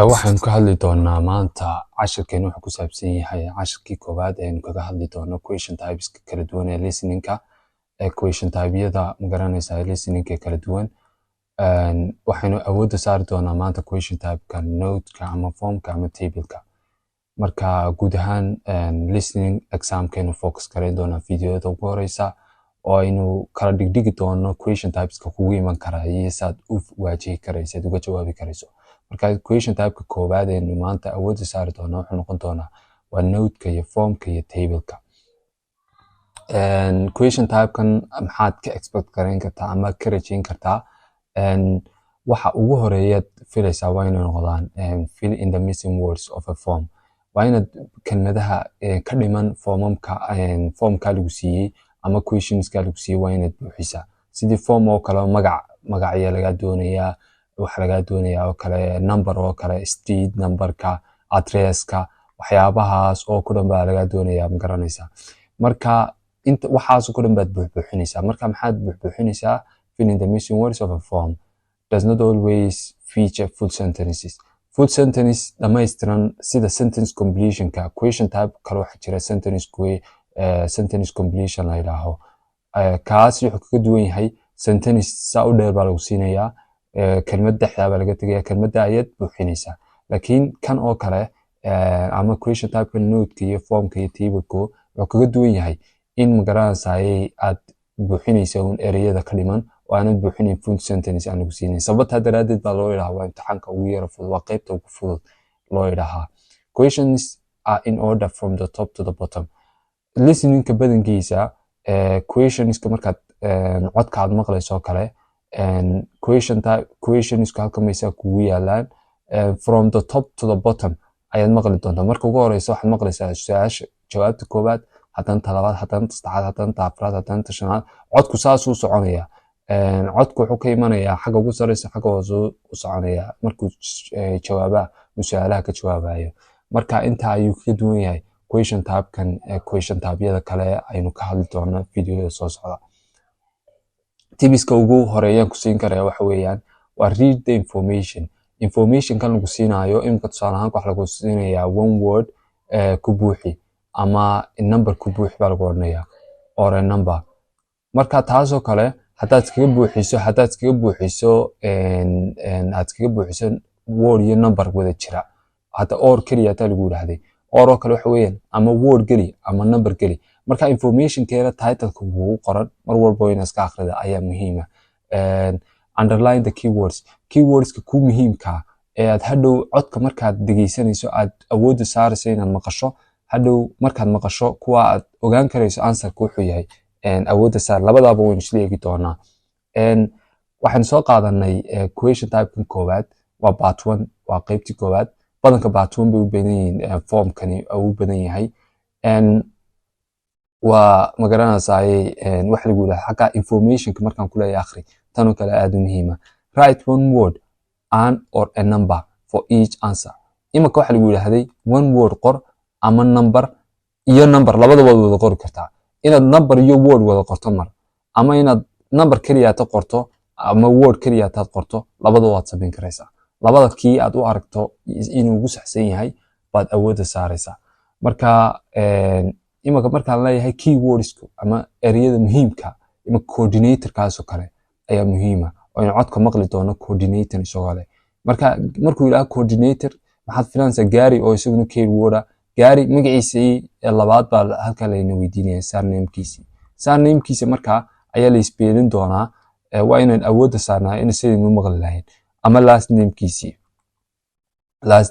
waxaan ka hadli doonaa maanta cashirkeena wuxuu ku saabsan yahay cashirkii koowaad ee kaga hadli doono question types kala duwan ee listeningka question typeyada ma garanaysaa listeningka kala duwan waxaanu awoodda saari doonaa maanta question typeka note-ka ama form-ka ama table-ka marka guud ahaan listening exam-keenu focus gareyn doonaa videoyada ugu horeysa oo aynu kala dhigdhigi doono question typeska kugu iman kara iyo saad u waajihi karayso uga jawaabi karayso marka question typeka koowaad ee maanta awoodda saari doona wuxuu noqon doonaa waa note-ka iyo form-ka iyo table-ka question typekan maxaad ka expect gareyn kartaa ama ka rajayn kartaa waxa ugu horeeya filaysaa waa inay noqdaan fill in the missing words of a form waa inaad kelmadaha ka dhiman formka lagu siiyey ama questionska lagu siiyey waa inaad buuxisaa sidii form oo kale magacya laga doonayaa waxa laga doonayaa oo kale number oo kale street numberka addresska waxyaabahaas oo ku dhan baa laga doonayaa ma garanaysaa marka inta waxaas ku dhan baad buuxinaysaa marka maxaad buuxinaysaa fill in the missing words of a form does not always feature full sentences full sentence dhammaystiran sida sentence completionka question type kale waxa jira sentence completion la yidhaaho kaas wuxuu kaga duwan yahay sentence saa u dheer baa lagu siinayaa kelmad dhexdaa baa laga tegayaa kelmadda ayaad buuxinaysaa laakiin kan oo kale ama question typeka note-ka iyo formka iyo table-ku wuxuu kaga duwan yahay in magaranaysaayay aad buuxinaysa un ereyada ka dhiman oo aanad buuxinayn full sentence aan lagu siinayn sababtaa daraaddeed baa loo yidhahaa waa imtixaanka ugu yara fudud waa qaybta ugu fudud loo yidhahaa questions are in order from the top to the bottom listeningka badankiisa questionska markaad codka aad maqlayso kale questionska halka maysaa kugu yaalaan from the top to the bottom ayaad maqli doontaa marka ugu horeysa waxaad maqlaysaa su-aasha jawaabta koowaad haddana ta labaad haddana ta saddexaad haddana ta afraad haddana ta shanaad codku saasuu soconaya codku wuxuu ka imanayaa xagga ugu sareysa xagga hoose u soconaya markuu jawaabaha su-aalaha ka jawaabayo marka intaa ayuu kaga duwan yahay question typekan question typeyada kale aynu ka hadli doono videoyada soo socda tibiska ugu horeeyaan ku siin karaya waxa weeyaan waa read the information kan lagu siinayo imika tusaale ahaan wax lagu siinayaa one word ku buuxi ama number ku buuxi baa lagu odhanayaa or a number marka taasoo kale haddaad iskaga buuxiso word iyo number wada jira hadda or keliya hataa lagu yidhaahday or oo kale waxa weeyaan ama word geli ama number geli marka informationkeeda titleka kugu qoran mar walba inaad iska akhrida ayaa muhiima underline the keywordska ku muhiimka ee aad hadhow codka markaad dhegeysanayso aad awoodda saarayso inaad maqasho hadhow markaad maqasho kuwa aad ogaan karayso answerka wuxuu yahay awoodda saar labadaaba waynu isla eegi doonaa waxaan soo qaadanay question typekan koowaad waa part 1 waa qaybtii koowaad badanka part 1 bay u badan yihiin formkani u badan yahay waa magaranaysaay wax lagu yiraahdo xagga informationka markaan ku leeyahay akhri tan oo kale aad u muhiima write one word and or a number for each answer imaka waxa lagu yiraahday one word qor ama number iyo number labadaba wada qori kartaa inaad number iyo word wada qorto mar ama inaad number kaliya aad qorto ama word kaliya aad qorto labadaba waad samayn karaysaa labada kii aad u aragto inuu ugu saxsan yahay baad awoodda saaraysaa marka imaka markaan leeyahay keywordsku ama ereyada muhiimka ima coordinatorkaas oo kale ayaa muhiima oo in codka maqli doono coordinator isagoo leh markuu yiraahdo coordinator maxaad filanaysaa gaari oo isaguna keyword gaari magaciisa labaad baa halka layna weydiinaya surnamekiisa marka ayaa la isbeelin doonaa waa inaan awoodda saarnaa in sidaynu maqli lahayn ama last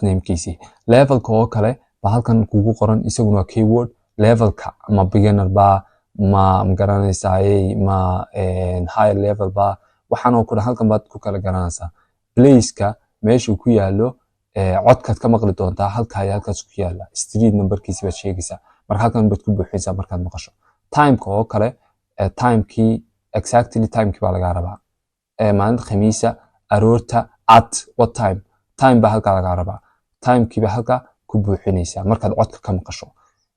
namekiisi levelka oo kale baa halkan kugu qoran isaguna waa keyword levelka ama beginner ba ma garanaysaay ma high level ba waxaan oo kale halkan baad ku kala garanaysaa place-ka meeshuu ku yaalo codkaad ka maqli doontaa halkaas ku yaala street numberkiisa baad sheegaysaa marka halkan baad ku buuxinaysaa markaad maqasho timeka oo kale timekii exactly timekii baa laga rabaa maalinta khamiisa aroorta at what time baa halka laga rabaa timekii baa halka ku buuxinaysaa markaad codka ka maqasho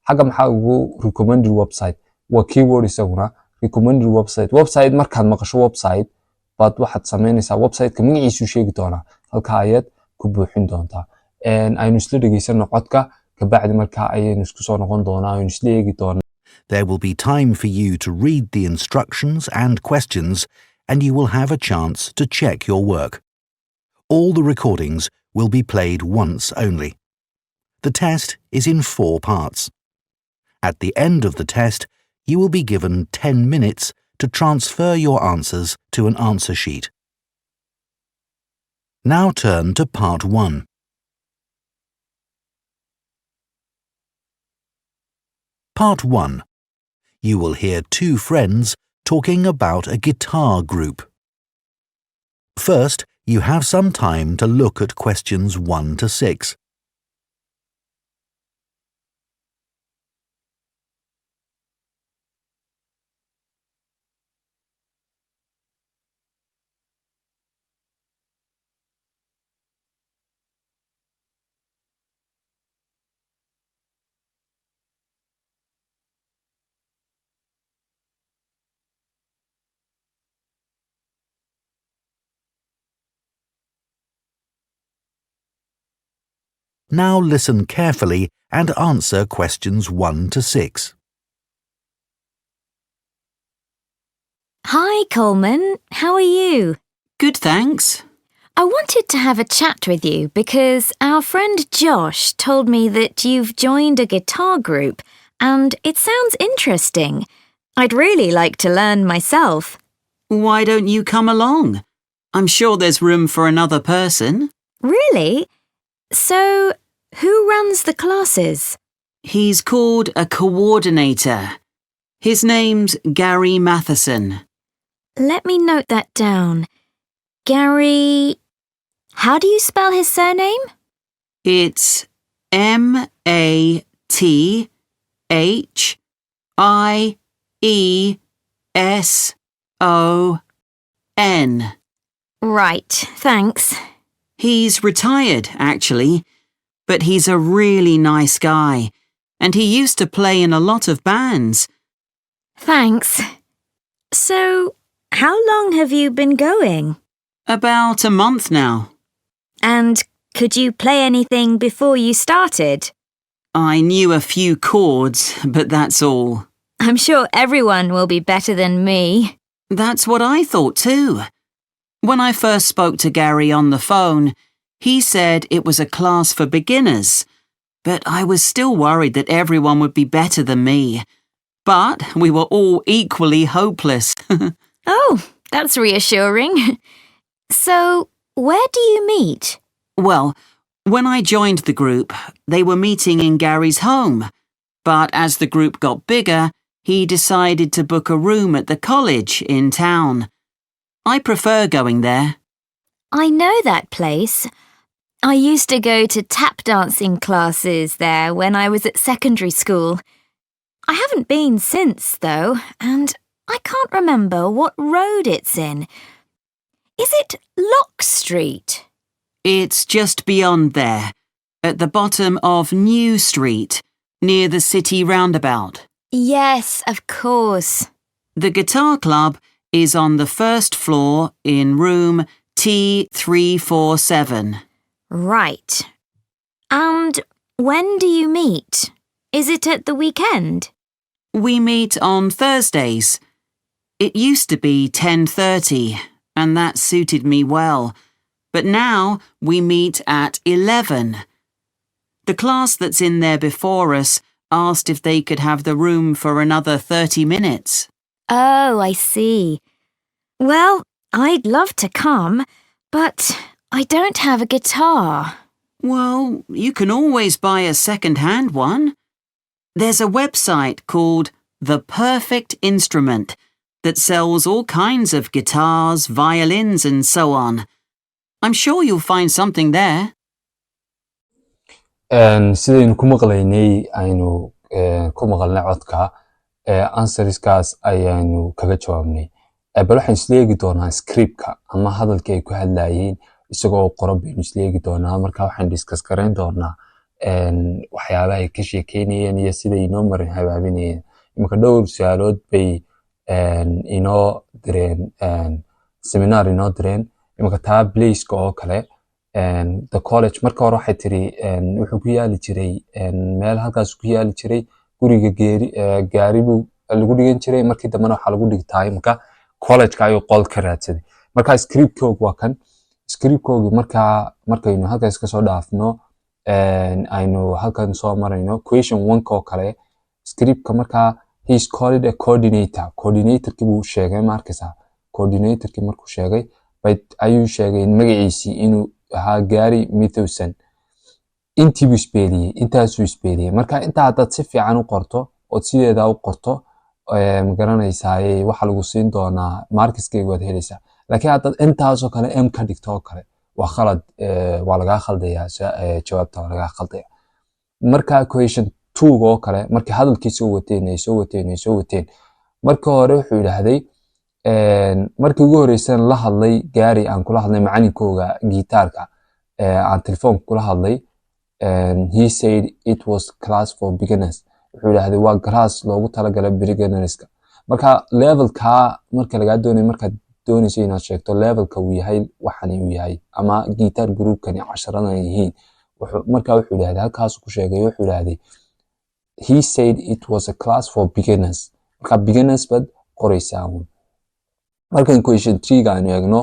xagga maxaa ugu recommended website waa keyword isaguna recommended website markaad maqasho website baad waxaad samaynaysaa website-ka magaciisu sheegi doonaa halka ayaad ku buuxin doontaa aynu isla dhegeysano codka kabacdi markaa ayaynu isku soo noqon doonaa aynu isla eegi doonaa. There will be time for you to read the instructions and questions, and you will have a chance to check your work. All the recordings will be played once only. The test is in 4 parts. At the end of the test, you will be given 10 minutes to transfer your answers to an answer sheet. Now turn to part 1. Part 1. You will hear 2 friends talking about a guitar group. First, you have some time to look at questions 1 to 6. Now listen carefully and answer questions 1 to 6. Hi, Coleman. How are you? Good, thanks. I wanted to have a chat with you because our friend Josh told me that you've joined a guitar group and it sounds interesting. I'd really like to learn myself. Why don't you come along? I'm sure there's room for another person. Really? So, who runs the classes? He's called a coordinator. His name's Gary Matheson. Let me note that down. Gary... How do you spell his surname? It's Mathieson. Right, thanks. He's retired, actually, but he's a really nice guy, and he used to play in a lot of bands. Thanks. So, how long have you been going? About a month now. And could you play anything before you started? I knew a few chords, but that's all. I'm sure everyone will be better than me. That's what I thought too. When I first spoke to Gary on the phone, he said it was a class for beginners, but I was still worried that everyone would be better than me. But we were all equally hopeless. Oh, that's reassuring. So, where do you meet? Well, when I joined the group, they were meeting in Gary's home. But as the group got bigger, he decided to book a room at the college in town. I prefer going there. I know that place. I used to go to tap dancing classes there when I was at secondary school. I haven't been since, though, and I can't remember what road it's in. Is it Lock Street? It's just beyond there, at the bottom of New Street, near the city roundabout. Yes, of course. The guitar club is on the first floor in room T347. Right. And when do you meet? Is it at the weekend? We meet on Thursdays. It used to be 10:30, and that suited me well. But now we meet at 11. The class that's in there before us asked if they could have the room for another 30 minutes. Oh, I see. Well, I'd love to come, but I don't have a guitar. Well, you can always buy a second-hand one. There's a website called The Perfect Instrument that sells all kinds of guitars, violins and so on. I'm sure you'll find something there. sidaynu ku maqlaynay aynu ku maqalnay codka answeriskaas ayaynu kaga jawaabnay. Bal waxaan isla eegi doonaa scriptka ama hadalkii ay ku hadlayeen isagoo qoran baynu isla eegi doonaa. Marka waxaan discuss garayn doonaa waxyaabaha ay ka sheekeynayeen iyo siday inoo marin habaabinayeen. Iminka dhowr su'aalood bay inoo direen seminar inoo direen. Iminka taa placeka oo kale the college marka hore waxay tiri wuxuu ku yaali jiray meel halkaas ku yaali jiray guriga gaari buu lagu dhigan jiray markii dambena waxa lagu dhigtaa imka college-ka ayuu qol ka raadsaday marka script-koogu waa kan script-koogu markaynu halkaas ka soo dhaafno aynu halkan soo marayno question 1 oo kale script-ka marka he is called a coordinator-kii buu sheegay markaysa coordinator-kii markuu sheegay ayuu sheegay magaciisii inuu ahaa Gary Mathewson intii buu isbeeliyay intaasuu isbeeliyay marka inta haddaad si fiican u qorto oo sideeda u qorto ma garanaysaa waxa lagu siin doonaa markiskeyga waad helaysaa laakiin haddaad intaasoo kale m ka dhigto oo kale waa khalad waa lagaa khaldayaa jawaabta waa lagaa khaldaya marka question 2 oo kale markii hadalkiisa ay soo wateen marka hore wuxuu yiraahday markii ugu horeysan la hadlay Gary aan kula hadlay macalinkooga gitaarka aan telefoon kula hadlay he said it was class for beginners wuxuu yiraahday waa class loogu talagalay beginnerska marka levelka marka laga doonayo marka doonayso inaad sheegto levelka uu yahay waxan uu yahay ama guitar groupkani 10 yihiin marka wuxuu yiraahday halkaas ku sheegay wuxuu yiraahday he said it was a class for beginners marka beginners bad qoraysaa markan question 3 ga aynu eegno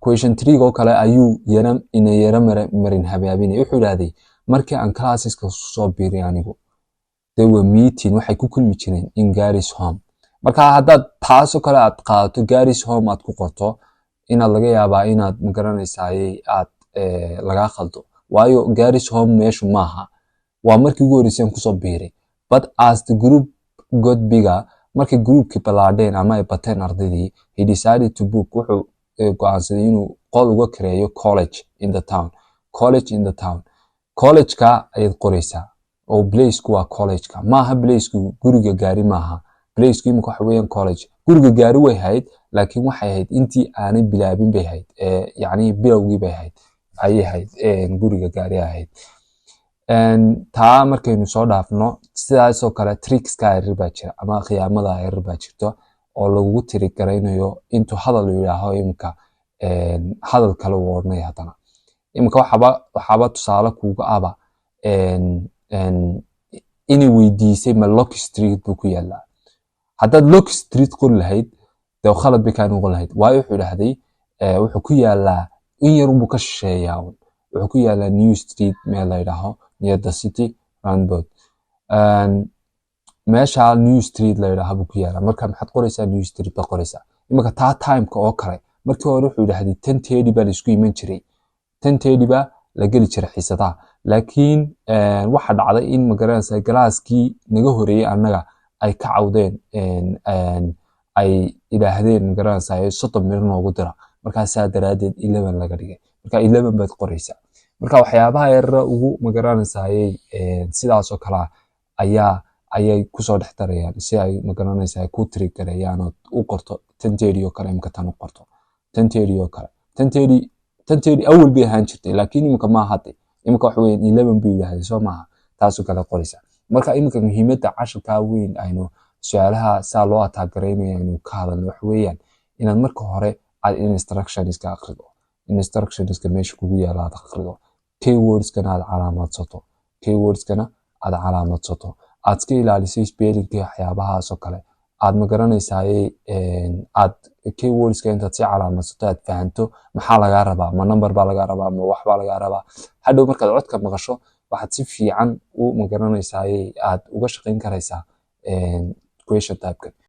question 3 oo kale ayuu yara marin habaabinay wuxuu yiraahday markii aan classeska soo biiray anigu they were meeting waxay ku kulmi jireen in Gary's home marka haddaad taasoo kale aad qaadato Gary's home aad ku qorto inaad laga yaabaa inaad ma garanaysaa aad laga khaldo waayo Gary's home meeshu maaha waa markii ugu horreysay ku soo biiray but as the group got bigger markii groupki balaadeen ama ay bateen ardaydii he decided to book wuxuu go'aansaday inuu qol uga kireeyo college in the town college-ka ayaad qoraysaa oo place-ku waa college-ka maaha place-ku guriga Gaari maaha place-ku imika waxa weeyaan college guriga Gaari way hayd laakiin waxay ahayd intii aanay bilaabin bay ahayd yacni bilowgii bay ahayd ayay ahayd guriga Gaari ahayd taa markaynu soo dhaafno sidaasoo kale trickska yaryar baa jira ama khiyaamada yaryar baa jirto oo lagu tiri garaynayo intuu hadal yiraaho imka hadal kale uu ornay hadana imka waxaba tusaale kuuga aba inay weydiisay ma Lock Street buu ku yaalaa haddaad Lock Street qori lahayd dee khalad bay kaa noqon lahayd waayo wuxuu yiraahday wuxuu ku yaalaa in yar buu ka shisheeyaa wuxuu ku yaalaa New Street meel la yiraahdo near the city roundabout meesha New Street la yiraahdo buu ku yaalaa marka maxaad qoraysaa New Street ba qoraysaa imika taa time-ka oo kale markii hore wuxuu yiraahday 10:30 baa la isku iman jiray 10:30 baa la geli jiray xiisadaha laakiin waxa dhacday in magaranaysa galaaskii naga horeeyay annaga ay ka cawdeen ay ilaahdeen magaranaysa 30 mir noogu dira marka saa daraadeed 11 laga dhigay marka 11 baad qoraysaa marka waxyaabaha yar ugu magaranaysa sidaas oo kala ayay ku soo dhaxtarayaan si ay magaranaysa ku triggerayaan oo u qorto 10:30 oo kale imka tan u qorto 10:30 oo kale 10:30 awal bay ahaan jirtay laakiin imka ma hadda imka wax weyn 11 buu yahay soo maaha taas oo kale qoraysa marka imka muhiimadda casharka weyn aynu su'aalaha saa loo ataagareynayo inuu ka hadalno wax weeyaan inaad marka hore aad instructions-ka akhrido instructions-ka meesha kugu yaala aad akhrido keywords-kana aad calaamadsato aad iska ilaalisay spelling-ka waxyaabahaas oo kale aad ma garanaysaa aad keywords-ka intaad si calaamadsato aad fahanto maxaa laga rabaa ma number baa laga rabaa ma wax baa laga rabaa hadhow markaad codka maqasho waxaad si fiican u ma garanaysaa aad uga shaqayn karaysaa question type-ka